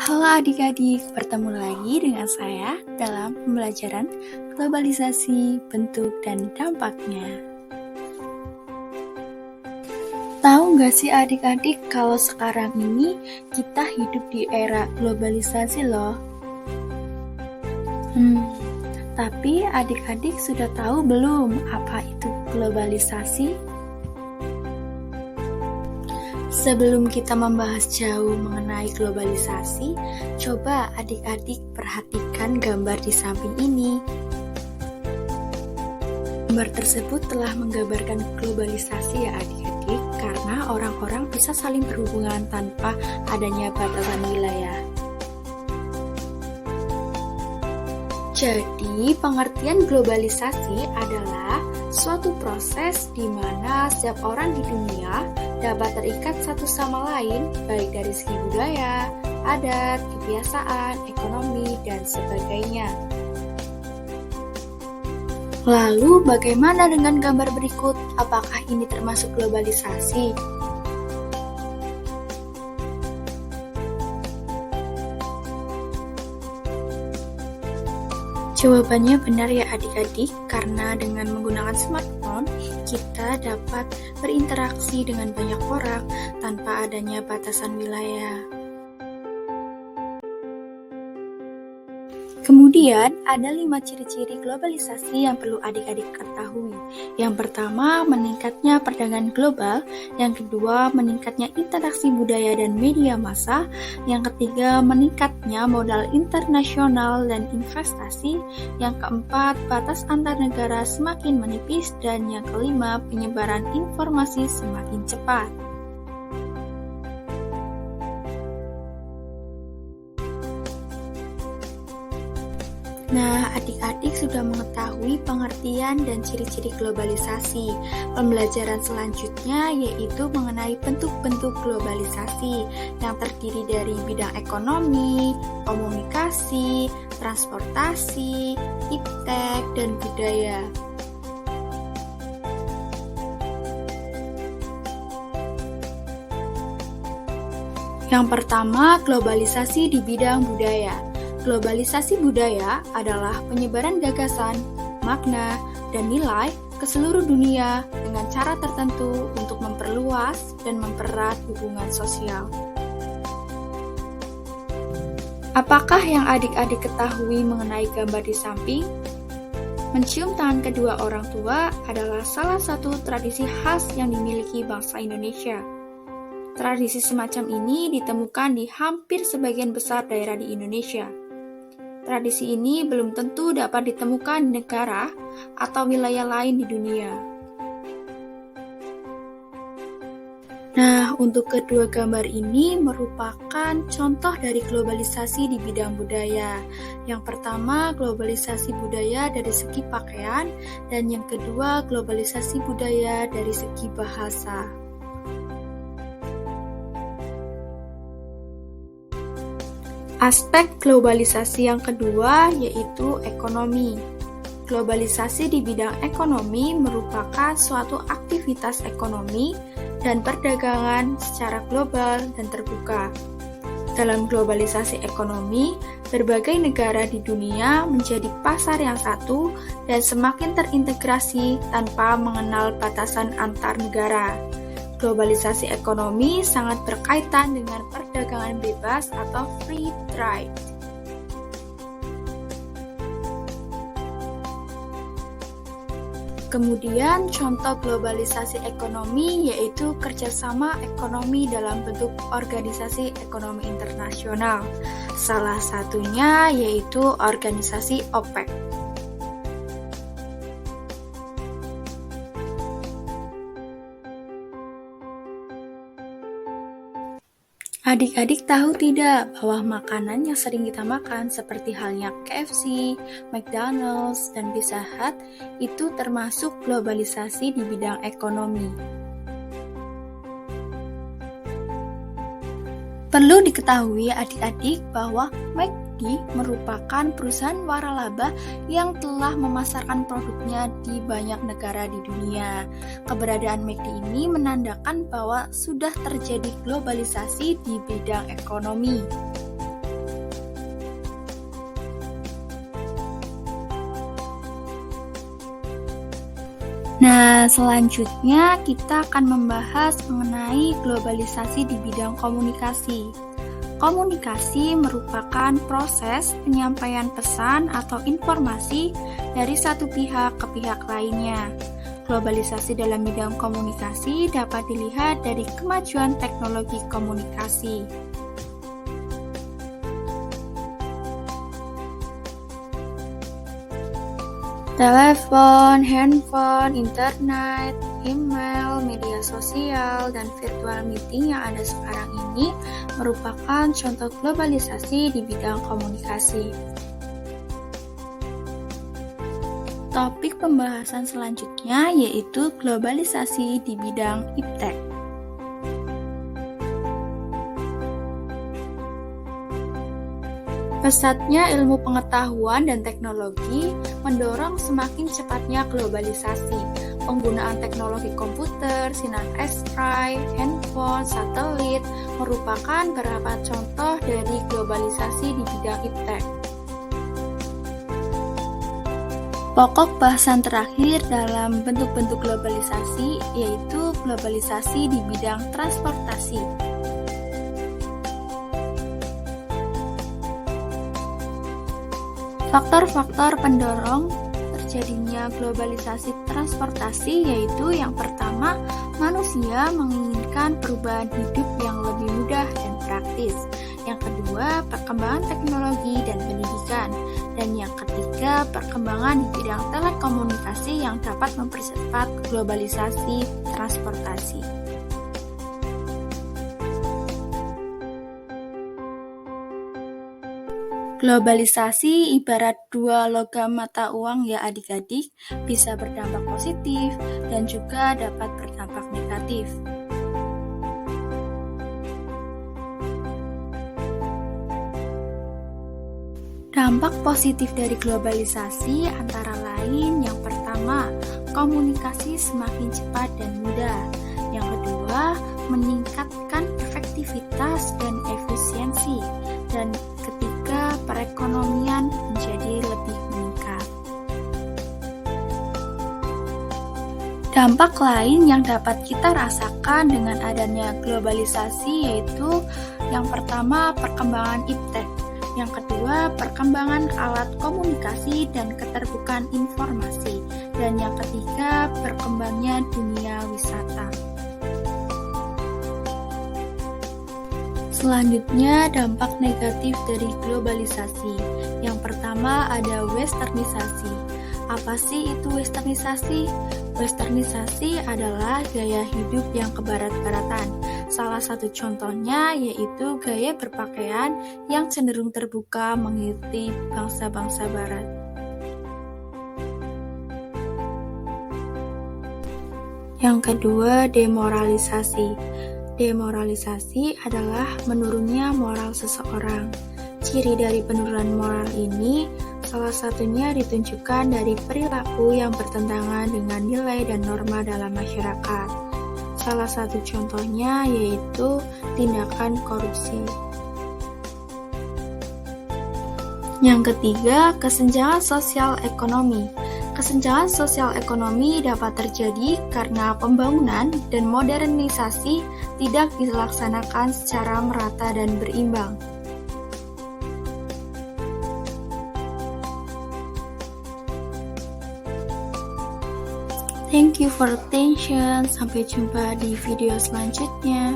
Halo adik-adik, bertemu lagi dengan saya dalam pembelajaran globalisasi, bentuk dan dampaknya. Tahu nggak sih adik-adik kalau sekarang ini kita hidup di era globalisasi loh? Tapi adik-adik sudah tahu belum apa itu globalisasi? Sebelum kita membahas jauh mengenai globalisasi, coba adik-adik perhatikan gambar di samping ini. Gambar tersebut telah menggambarkan globalisasi ya adik-adik, karena orang-orang bisa saling berhubungan tanpa adanya batasan wilayah. Jadi, pengertian globalisasi adalah suatu proses di mana setiap orang di dunia dapat terikat satu sama lain, baik dari segi budaya, adat, kebiasaan, ekonomi, dan sebagainya. Lalu, bagaimana dengan gambar berikut? Apakah ini termasuk globalisasi? Jawabannya benar ya adik-adik, karena dengan menggunakan smartphone, kita dapat berinteraksi dengan banyak orang tanpa adanya batasan wilayah. Kemudian, ada 5 ciri-ciri globalisasi yang perlu adik-adik ketahui. Yang pertama, meningkatnya perdagangan global. Yang kedua, meningkatnya interaksi budaya dan media massa. Yang ketiga, meningkatnya modal internasional dan investasi. Yang keempat, batas antar negara semakin menipis. Dan yang kelima, penyebaran informasi semakin cepat. Nah, adik-adik sudah mengetahui pengertian dan ciri-ciri globalisasi. Pembelajaran selanjutnya yaitu mengenai bentuk-bentuk globalisasi yang terdiri dari bidang ekonomi, komunikasi, transportasi, iptek, dan budaya. Yang pertama, globalisasi di bidang budaya. Globalisasi budaya adalah penyebaran gagasan, makna, dan nilai ke seluruh dunia dengan cara tertentu untuk memperluas dan mempererat hubungan sosial. Apakah yang adik-adik ketahui mengenai gambar di samping? Mencium tangan kedua orang tua adalah salah satu tradisi khas yang dimiliki bangsa Indonesia. Tradisi semacam ini ditemukan di hampir sebagian besar daerah di Indonesia. Tradisi ini belum tentu dapat ditemukan di negara atau wilayah lain di dunia. Nah, untuk kedua gambar ini merupakan contoh dari globalisasi di bidang budaya. Yang pertama, globalisasi budaya dari segi pakaian, dan yang kedua, globalisasi budaya dari segi bahasa. Aspek globalisasi yang kedua yaitu ekonomi. Globalisasi di bidang ekonomi merupakan suatu aktivitas ekonomi dan perdagangan secara global dan terbuka. Dalam globalisasi ekonomi, berbagai negara di dunia menjadi pasar yang satu dan semakin terintegrasi tanpa mengenal batasan antar negara. Globalisasi ekonomi sangat berkaitan dengan perdagangan bebas atau free trade. Kemudian contoh globalisasi ekonomi yaitu kerjasama ekonomi dalam bentuk organisasi ekonomi internasional. Salah satunya yaitu organisasi OPEC. Adik-adik tahu tidak bahwa makanan yang sering kita makan seperti halnya KFC, McDonald's, dan Pizza Hut itu termasuk globalisasi di bidang ekonomi. Perlu diketahui adik-adik bahwa McD merupakan perusahaan waralaba yang telah memasarkan produknya di banyak negara di dunia. Keberadaan McD ini menandakan bahwa sudah terjadi globalisasi di bidang ekonomi. Nah, selanjutnya kita akan membahas mengenai globalisasi di bidang komunikasi. Komunikasi merupakan proses penyampaian pesan atau informasi dari satu pihak ke pihak lainnya. Globalisasi dalam bidang komunikasi dapat dilihat dari kemajuan teknologi komunikasi. Telepon, handphone, internet, email, media sosial, dan virtual meeting yang ada sekarang ini merupakan contoh globalisasi di bidang komunikasi. Topik pembahasan selanjutnya yaitu globalisasi di bidang iptek. Pesatnya ilmu pengetahuan dan teknologi mendorong semakin cepatnya globalisasi. Penggunaan teknologi komputer, sinar X-ray, handphone, satelit merupakan beberapa contoh dari globalisasi di bidang iptek. Pokok bahasan terakhir dalam bentuk-bentuk globalisasi yaitu globalisasi di bidang transportasi. Faktor-faktor pendorong terjadinya globalisasi transportasi yaitu yang pertama, manusia menginginkan perubahan hidup yang lebih mudah dan praktis. Yang kedua, perkembangan teknologi dan pendidikan. Dan yang ketiga, perkembangan di bidang telekomunikasi yang dapat mempercepat globalisasi transportasi. Globalisasi ibarat dua logam mata uang ya adik-adik, bisa berdampak positif dan juga dapat berdampak negatif. Dampak positif dari globalisasi antara lain yang pertama, komunikasi semakin cepat dan mudah. Yang kedua, meningkatkan efektivitas dan efisiensi. Dan ketiga, perekonomian menjadi lebih meningkat. Dampak lain yang dapat kita rasakan dengan adanya globalisasi yaitu yang pertama, perkembangan iptek. Yang kedua, perkembangan alat komunikasi dan keterbukaan informasi. Dan yang ketiga, berkembangnya dunia wisata. Selanjutnya, dampak negatif dari globalisasi. Yang pertama ada westernisasi. Apa sih itu westernisasi? Westernisasi adalah gaya hidup yang kebarat-baratan. Salah satu contohnya yaitu gaya berpakaian yang cenderung terbuka mengikuti bangsa-bangsa barat. Yang kedua, demoralisasi. Demoralisasi adalah menurunnya moral seseorang. Ciri dari penurunan moral ini salah satunya ditunjukkan dari perilaku yang bertentangan dengan nilai dan norma dalam masyarakat. Salah satu contohnya yaitu tindakan korupsi. Yang ketiga, kesenjangan sosial ekonomi. Kesenjangan sosial ekonomi dapat terjadi karena pembangunan dan modernisasi tidak dilaksanakan secara merata dan berimbang. Thank you for attention. Sampai jumpa di video selanjutnya.